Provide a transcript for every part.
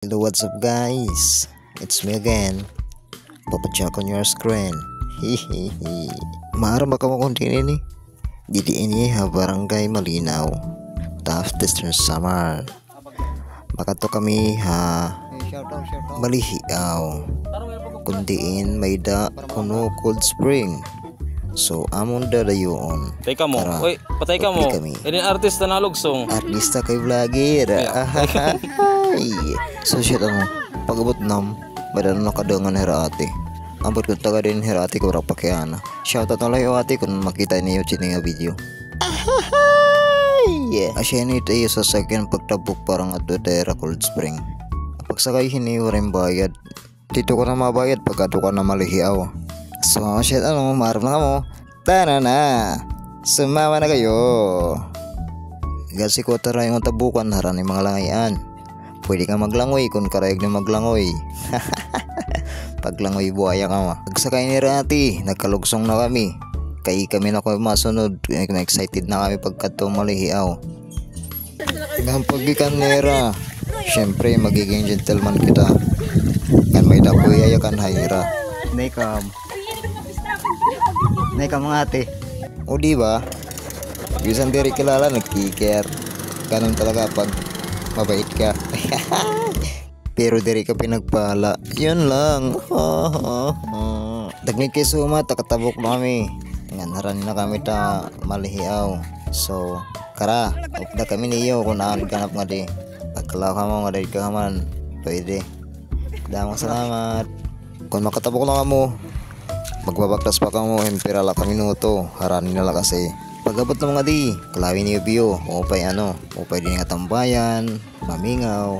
Hello, what's up guys? It's me again, Papa Jack on your screen. Hihihi. Maara ba ka mo kung ini? Jadi ini ha barangay Malinaw. After summer. Baka to kami ha malihiaw. Kundiin may da kuno cold spring. So amon dadayon. Teka mo, oy, patay ka mo. Ini artista na lugsong. Artista kay vlogger. Ay, so shit ano, pagabot nam, badan nakadangan herate. Ambot ko taga din herate ko rapakyana. Shoutout na lang yung ate kung makita niyo chini nga video. Ay, asya ni tayo sa second pagtabok parang ato dera Cold Spring. Pagsakay hiniwa rin bayad. Dito ko na mabayad pagkato ka na malihiaw. So shit ano, maarap na ka mo. Tara na, sumama na kayo. Gasi ko tara yung tabukan haran ng mga langayan. Pwede ka maglangoy kung karayag na maglangoy. Paglangoy buhaya ka ma. Pagsakay ni Rati, nagkalugsong na kami. Kaya kami na ko masunod. Excited na kami pagkato malihiaw. Ngayon paggikan nera, syempre magiging gentleman kita. Kan may dapoy ayakan hayra. Naikam mga ate. O diba? Bisan diri kilala nagkiker. Ganun talaga pag mabait ka. Pero diri ka pinagpala. Yun lang. Dagmit kay suma takatabok na kami. Nganaran na kami ta malihiaw. So kara, upda kami niyo kung naan ganap nga di. Pagkalaw ka mo nga di ka man. Pwede. Damang salamat. Kung makatabok na ka mo, magbabaktas pa ka mo. Empira lang ka minuto. Haranin na lang kasi. Pagabot ng mga di, kalawin niyo biyo, upay din nga tambayan, mamingaw,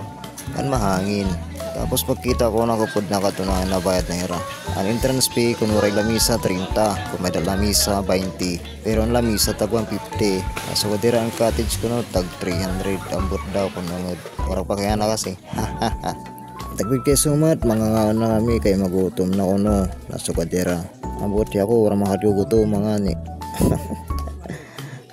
kan mahangin. Tapos pagkita ko nakapod na katunayan na bayad na hira. Ang entrance fee, kung waray lamisa 30, kung may lamisa 20, pero ang lamisa tag 150. So wadira ang cottage ko no, tag 300, ambot daw kung nangod. Warang pa kaya na kasi. Tagwid kay sumat, mga ngaon na kami kay magutom na kuno, nasa kadira. Ambot ako, warang makaduguto mga ni.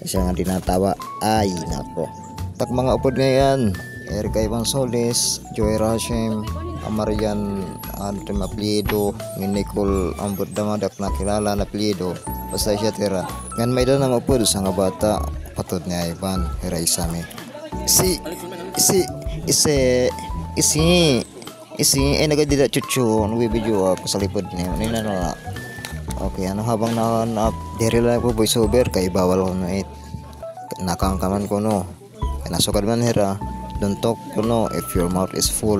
Siya nga dinatawa. Ay nako, tak mga upod ngayon Erika Ivan Solis, Joy Rashem, Amarian Antim Apliedo, Nicole Ambot Damadak na kilala na Apliedo. Basta siya tira ngan may doon ang upod sa nga bata patod niya Ivan hira isami isi nagadida chuchu nung video ako sa lipod niya nina na. Okay, ano habang na diri lang po voice over kay bawal ko na nakangkaman ko no. Kaya nasukad man hira, don't talk ko no if your mouth is full.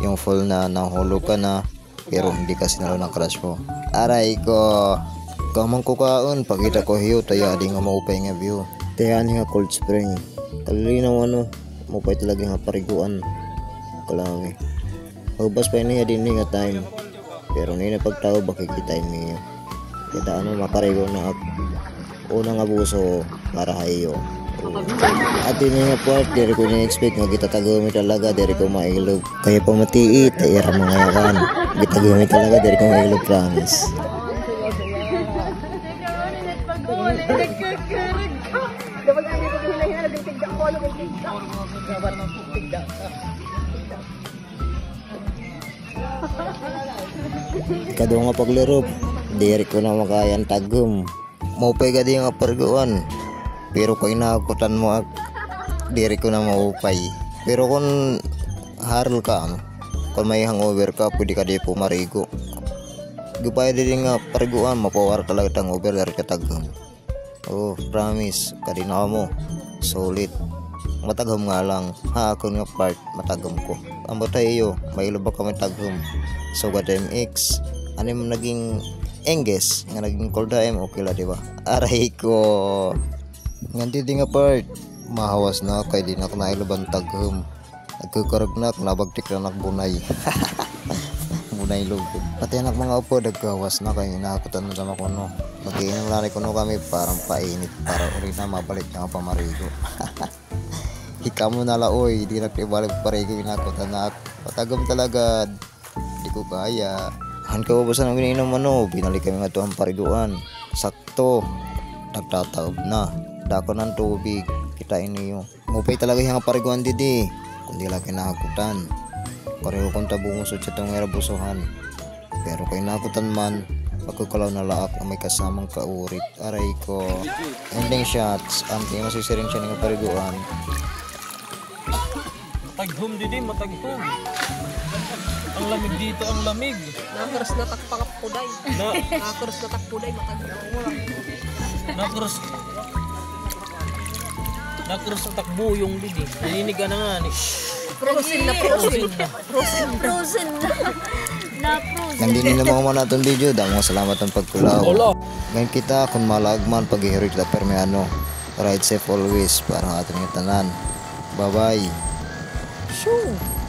Yung full na nahulog ka na pero hindi kasi nalo ng crush ko. Aray ko. Kamang ko kaon pagkita ko hiyo tayo adi nga maupay nga view. Tayan nga Cold Spring. Kalinaw ano, maupay talaga nga pariguan. Kalami. Ubas pa niya din nga time. Pero nina pagtao bakikitain niyo. Kita ano makarigo na unang abuso para hayo. At yun nga part, diri ko na-expect nga kita tagami talaga, diri ko mailog. Kaya pamatiit, ayara mga yakan. Kita tagami talaga, diri ko mailog, promise. Kado nga paglaro, diri ko na makayan tagum. Maupay ka di nga parguan. Pero kung inakutan mo diri ko na maupay. Pero kung harol ka, kung may hangover ka, pwede ka di pumarigo. Gupay di nga parguan, mapawar talaga hangover dari katagum. Oh, promise, kadina mo. Solid. Matagum nga lang. Ha, ako nga part, matagum ko. Ang tayo, may ilubak kami tagum. So, GMX, ano yung naging engges, nga naging koldaem, okay la, diba? Aray ko. Nganti di nga part, mahawas na, kay di na ako nailaban tagum. Nagkakarag na, nabagtik na nakbunay. Bunay lugod. Pati anak mga upo, nagkawas na, kaya inahakutan na naman ko, no. Mag-iinang lari ko, no, kami parang painit, para uli na mabalik na pamarigo. Hika mo na laoy, di nagtibalik parigo, inahakutan na. Patagam talaga, di ko kaya. Han ka ba sa nang ininom ano, binalik kami nga ito ang pariguan. Sakto, nagtataob na. Dako ng tubig, kita iniyo. Mupay talaga yung pariguan didi, kundi lang kinahakutan. pareho kong tabungos sa itong erabusuhan. Pero kay nakutan man, pagkukalaw na laak ang may kasamang kaurit. Aray ko. Ending shots, anti masisiring siya ng pariguan. Mataghum didi, mataghum. Ang lamig dito, ang lamig. Nakaros na takpuday. Nakaros na takpuday, matagpuday. Nakros sa takbo yung didi. Naninig ka na nga ni. Frozen na. Nandini na mga natin video. Damo salamat ang pagkulaw. Wala. Ngayon kita kung malagman pag-ihiro kita permeano. Ride safe always para ating tanan. Bye bye. Shoo!